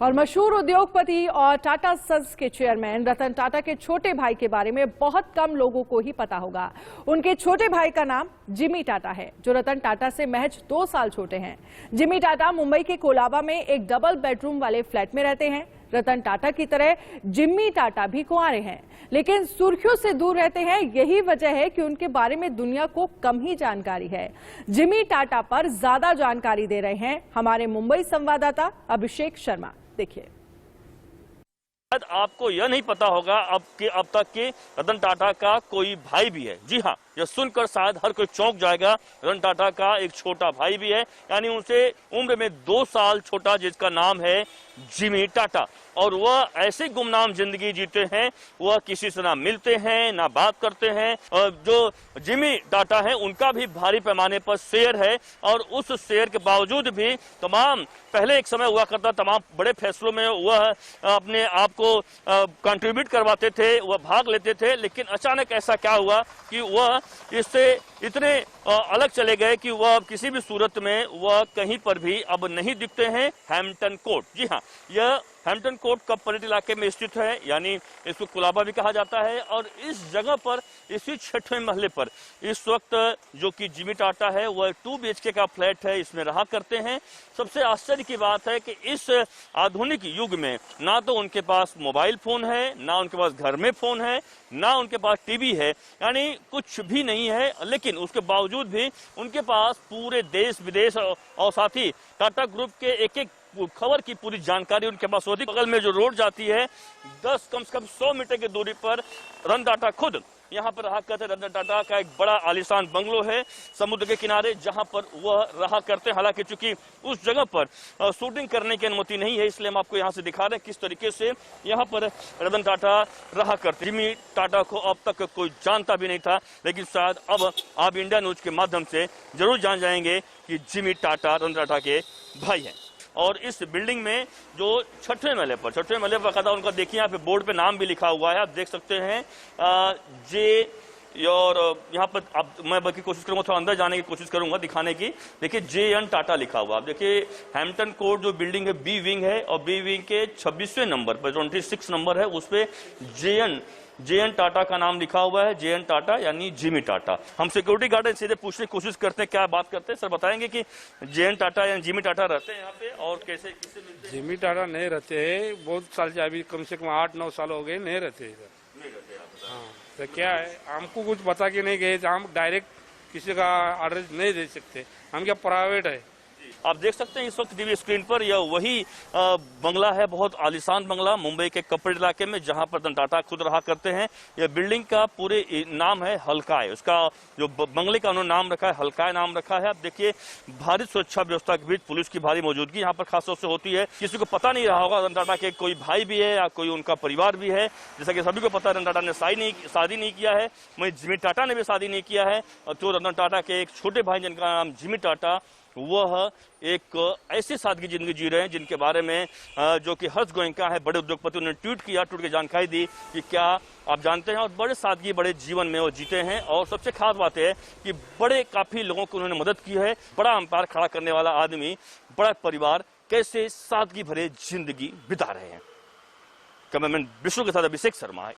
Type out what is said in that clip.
और मशहूर उद्योगपति और टाटा सन्स के चेयरमैन रतन टाटा के छोटे भाई के बारे में बहुत कम लोगों को ही पता होगा। उनके छोटे भाई का नाम जिमी टाटा है, जो रतन टाटा से महज 2 साल छोटे हैं। जिमी टाटा मुंबई के कोलाबा में एक डबल बेडरूम वाले फ्लैट में रहते हैं। रतन टाटा की तरह जिम्मी टाटा भी कुंवारे हैं, लेकिन सुर्खियों से दूर रहते हैं। यही वजह है कि उनके बारे में दुनिया को कम ही जानकारी है। जिमी टाटा पर ज्यादा जानकारी दे रहे हैं हमारे मुंबई संवाददाता अभिषेक शर्मा। देखिए, आपको यह नहीं पता होगा अब तक कि रतन टाटा का कोई भाई भी है। जी हाँ, यह सुनकर शायद हर कोई चौंक जाएगा। रतन टाटा का एक छोटा भाई भी है, यानी उनसे उम्र में 2 साल छोटा, जिसका नाम है जिमी टाटा। और वह ऐसी गुमनाम जिंदगी जीते हैं, वह किसी से ना मिलते हैं ना बात करते हैं। और जो जिमी टाटा है उनका भी भारी पैमाने पर शेयर है, और उस शेयर के बावजूद भी तमाम पहले एक समय हुआ करता, तमाम बड़े फैसलों में वह अपने आप को कंट्रीब्यूट करवाते थे, वह भाग लेते थे। लेकिन अचानक ऐसा क्या हुआ कि वह इससे इतने अलग चले गए कि वह किसी भी सूरत में वह कहीं पर भी अब नहीं दिखते हैं। हैम्पटन कोर्ट, जी हाँ, यह हैम्पटन कोर्ट कपरेट इलाके में स्थित है, यानी इसको कोलाबा भी कहा जाता है। और इस जगह पर, इसी 6वें महले पर इस वक्त जो कि जिमी टाटा है वह 2 BHK का फ्लैट है, इसमें रहा करते हैं। सबसे आश्चर्य की बात है कि इस आधुनिक युग में ना तो उनके पास मोबाइल फोन है, ना उनके पास घर में फोन है, ना उनके पास टीवी है, यानी कुछ भी नहीं है। लेकिन उसके बावजूद भी उनके पास पूरे देश विदेश और साथ ही टाटा ग्रुप के एक खबर की पूरी जानकारी उनके पास होती। बगल में जो रोड जाती है, कम से कम 100 मीटर की दूरी पर रतन टाटा खुद यहाँ पर रहा करते। रतन टाटा का एक बड़ा आलीशान बंगलो है समुद्र के किनारे, जहाँ पर वह रहा करते। हालांकि चूंकि उस जगह पर शूटिंग करने की अनुमति नहीं है, इसलिए हम आपको यहाँ से दिखा रहे हैं किस तरीके से यहाँ पर रतन टाटा रहा करते। जिमी टाटा को अब तक कोई जानता भी नहीं था, लेकिन शायद अब आप इंडिया न्यूज के माध्यम से जरूर जान जाएंगे कि जिमी टाटा रतन टाटा के भाई हैं। और इस बिल्डिंग में जो 6वें महले पर कदा उनका देखिए, यहाँ पे बोर्ड पे नाम भी लिखा हुआ है, आप देख सकते हैं जे। और यहाँ पर अब मैं बल्कि कोशिश करूंगा, थोड़ा अंदर जाने की कोशिश करूंगा दिखाने की। देखिए JN टाटा लिखा हुआ, आप देखिए हैम्पटन कोर्ट जो बिल्डिंग है B विंग है, और B विंग के 26वें नंबर पर 26 नंबर है, उस पे JN टाटा का नाम लिखा हुआ है। JN टाटा यानी जिमी टाटा। हम सिक्योरिटी गार्ड सीधे पूछने की कोशिश करते हैं क्या बात करते हैं। सर बताएंगे कि JN टाटा यानी जिमी टाटा रहते हैं यहाँ पे, और कैसे किससे मिलते हैं? जिमी टाटा नहीं रहते, बहुत साल से, अभी कम से कम 8-9 साल हो गए नहीं रहते इधर। हाँ, तो क्या है, हमको कुछ बता के नहीं गए, हम डायरेक्ट किसी का एड्रेस नहीं दे सकते, हम क्या प्राइवेट है। आप देख सकते हैं इस वक्त टीवी स्क्रीन पर, यह वही बंगला है, बहुत आलीशान बंगला मुंबई के कपरेट इलाके में, जहां पर रतन टाटा खुद रहा करते हैं। यह बिल्डिंग का पूरे नाम है हल्काय, उसका जो बंगले का उन्होंने नाम रखा है हल्काय नाम रखा है। आप देखिए भारी सुरक्षा व्यवस्था के बीच पुलिस की भारी मौजूदगी यहाँ पर खासतौर से होती है। किसी को पता नहीं रहा होगा रतन टाटा के कोई भाई भी है या कोई उनका परिवार भी है। जैसा कि सभी को पता है, रतन टाटा ने शादी नहीं किया है, वहीं जिमी टाटा ने भी शादी नहीं किया है। और तो रतन टाटा के एक छोटे भाई जिनका नाम जिमी टाटा, वह एक ऐसी सादगी जिंदगी जी रहे हैं जिनके बारे में जो कि हर्ष गोयनका है, बड़े उद्योगपति, उन्होंने ट्वीट के जानकारी दी कि क्या आप जानते हैं, और बड़े सादगी बड़े जीवन में वो जीते हैं। और सबसे खास बात है कि बड़े काफी लोगों को उन्होंने मदद की है। बड़ा अंपायर खड़ा करने वाला आदमी, बड़ा परिवार, कैसे सादगी भरे जिंदगी बिता रहे हैं। कैमरामैन विष्णु के साथ अभिषेक शर्मा,